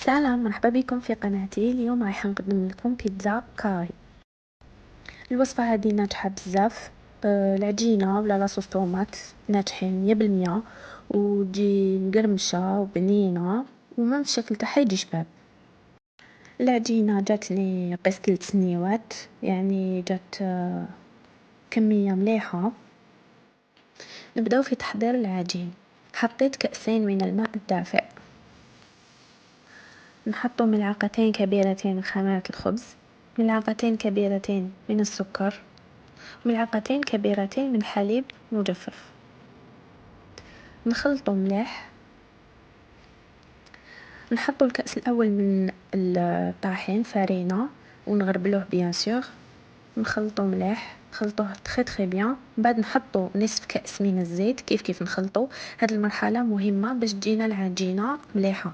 سلام، مرحبا بكم في قناتي. اليوم راح نقدم لكم بيتزا كاري. الوصفة هذه ناجحة بزاف. العجينة ولا لاصوص طوماط ناجحين 100%، وتجي مقرمشة وبنينة وما الشكل تاعها يجي شباب. العجينة جاتني قيس 3 سنيوات، يعني جات كمية مليحة. نبداو في تحضير العجين. حطيت كأسين من الماء الدافئ، نحط ملعقتين كبيرتين من خميرة الخبز، ملعقتين كبيرتين من السكر، ملعقتين كبيرتين من حليب مجفف. نخلطو مليح. نحطو الكأس الأول من الطاحين فارينة ونغربلوه بيان سور. نخلطو مليح، نخلطوه تري بيان. بعد نحطو نصف كأس من الزيت. كيف نخلطو؟ هاد المرحلة مهمة باش تجينا العجينة مليحة.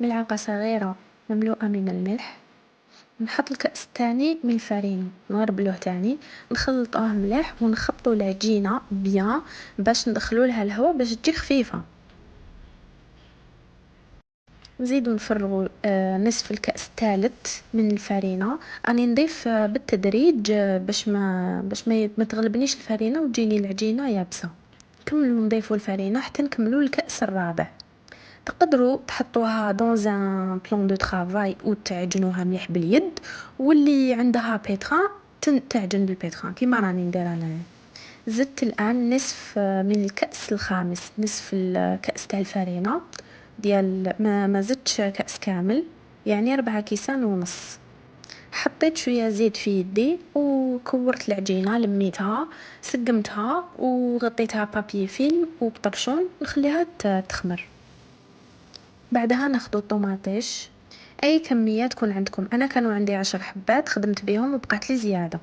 ملعقة صغيرة مملوءة من الملح. نحط الكأس الثاني من الفرينة، نغربلوه تاني، نخلطوه مليح ونخبطو العجينة بيان باش ندخلو لها الهواء باش تجي خفيفة. نزيدو نفرغو نصف الكأس الثالث من الفرينة. راني نضيف بالتدريج باش ما تغلبنيش الفرينة وتجيني العجينة يابسة. نكملو نضيفو الفرينة حتى نكملو الكأس الرابع. تقدروا تحطوها دون ان بلان دو طرافاي او تعجنوها مليح باليد، واللي عندها بيتران تعجن بالبيتران كيما راني ندير انايا. زدت الان نصف من الكأس الخامس، نصف الكأس تاع الفرينة ديال ما زدتش كأس كامل، يعني 4 كيسان ونص. حطيت شويه زيت في يدي وكورت العجينه، لميتها، سقمتها وغطيتها بابي فيلم وبطرشون نخليها تخمر. بعدها ناخدو الطوماطيش، اي كميه تكون عندكم. انا كانوا عندي 10 حبات خدمت بهم وبقات لي زياده.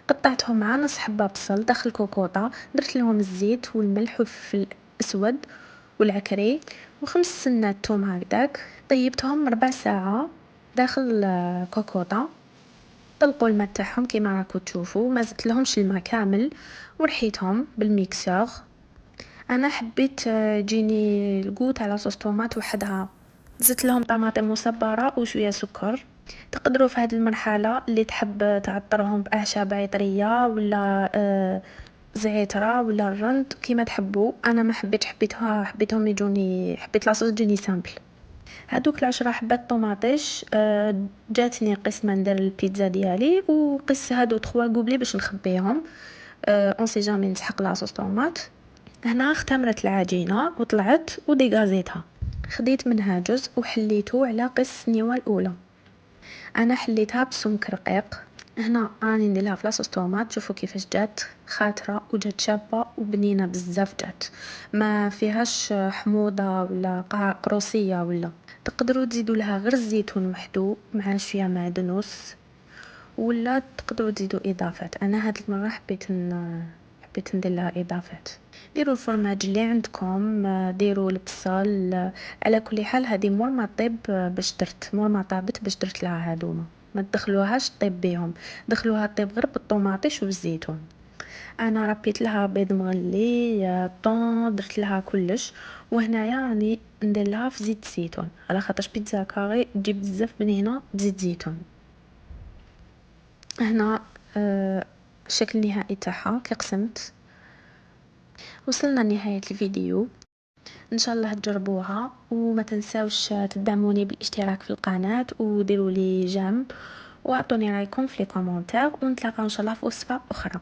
قطعتهم مع نص حبه بصل داخل كوكوطه، درت لهم الزيت والملح والفلفل الاسود والعكري وخمس سنات توم هكداك. طيبتهم ربع ساعه داخل كوكوطه. طلقوا الماء تاعهم كيما راكو تشوفوا، ما زدت لهمش الماء كامل، ورحيتهم بالميكسور. انا حبيت جيني الكو تاع لاصوص طوماط وحدها. زدت لهم طماطم مصبره وشويه سكر. تقدروا في هذه المرحله اللي تحب تعطرهم باعشاب عطريه ولا زعتره ولا الرند كيما تحبوا. انا ما حبيتهم يجوني، حبيت لاصوص تجيني سامبل. هادوك العشرة حبات طوماطيش جاتني قسمة ندير البيتزا ديالي، وقس هادو 3 كوبلي باش نخبيهم اون سي جامي نسحق لاصوص طوماط. هنا اختمرت العجينة وطلعت وديغازيتها. خديت منها جزء وحليته على قس النيوة الأولى. أنا حليتها بسمك رقيق. هنا راني نديرها في لاصوص طوماط. شوفوا كيفاش جات خاطرة وجات شابة وبنينة بزاف. جات ما فيهاش حموضة ولا قروسية ولا. تقدروا تزيدوا لها غير الزيتون وحده مع شوية معدنوس، ولا تقدروا تزيدوا اضافات. انا هاد المره حبيت ندير لها اضافات. ديروا الفرماج اللي عندكم، ديروا البصل. على كل حال هذه مور ما طيب مور ما طابت باش درت لها هادوما. ما تدخلوهاش طيب بهم، دخلوها طيب غير بالطوماطيش والزيتون. انا ربيت لها بيض مغلي، طون، درت لها كلش. وهنايا راني ندير لها في زيت الزيتون على خاطرش بيتزا كاري تجيب بزاف بنينه بزيت زيتون. هنا الشكل النهائي تاعها كي قسمت. وصلنا لنهاية الفيديو، ان شاء الله تجربوها وما تنساوش تدعموني بالاشتراك في القناة وديروا لي جيم واعطوني رايكم في لي كومونتير، ونتلاقاو ان شاء الله في وصفة اخرى.